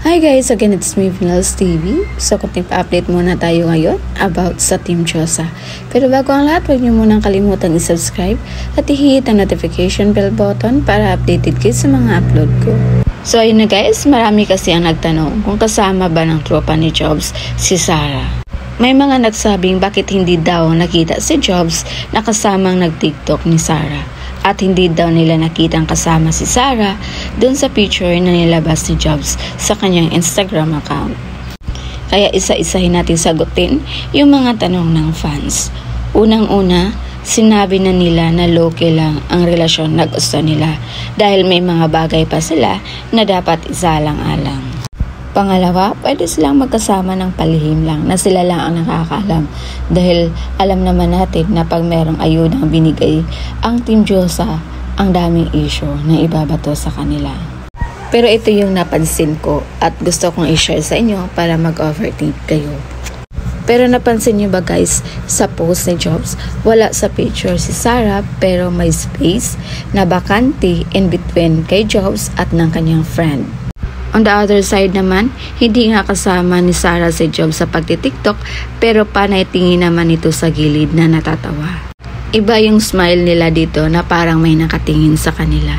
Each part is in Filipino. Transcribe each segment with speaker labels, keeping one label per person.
Speaker 1: Hi guys, again it's me Vinals TV. So konting pa-update muna tayo ngayon about sa Team Diyosa. Pero bago ang lahat, huwag niyo munang kalimutan i-subscribe at i-hit ang notification bell button para updated kayo sa mga upload ko. So ayun na guys, marami kasi ang nagtanong kung kasama ba ng tropa ni Jobs si Sarah. May mga nagsabing bakit hindi daw nakita si Jobs na kasamang nag-TikTok ni Sarah. At hindi daw nila nakitang kasama si Sarah dun sa picture na nilabas ni Jobs sa kanyang Instagram account. Kaya isa-isahin natin sagutin yung mga tanong ng fans. Unang-una, sinabi na nila na low-key lang ang relasyon na gusto nila dahil may mga bagay pa sila na dapat isalang-alang. Pangalawa, pwede silang magkasama ng palihim lang na sila lang ang nakakaalam dahil alam naman natin na pag merong ayudang binigay ang Team Diyosa, ang daming issue na ibabato sa kanila. Pero ito yung napansin ko at gusto kong i-share sa inyo para mag-overthink kayo. Pero napansin nyo ba guys, sa post ni Jobs, wala sa picture si Sarah pero may space na bakante in between kay Jobs at ng kanyang friend. On the other side naman, hindi nga kasama ni Sarah si Jobs sa pagti-TikTok pero panay tingin naman ito sa gilid na natatawa. Iba yung smile nila dito na parang may nakatingin sa kanila.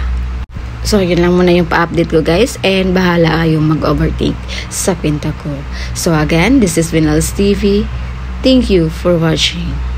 Speaker 1: So yun lang muna yung pa-update ko guys and bahala kayong mag-overtake sa kwenta ko. So again, this is Vinals TV. Thank you for watching.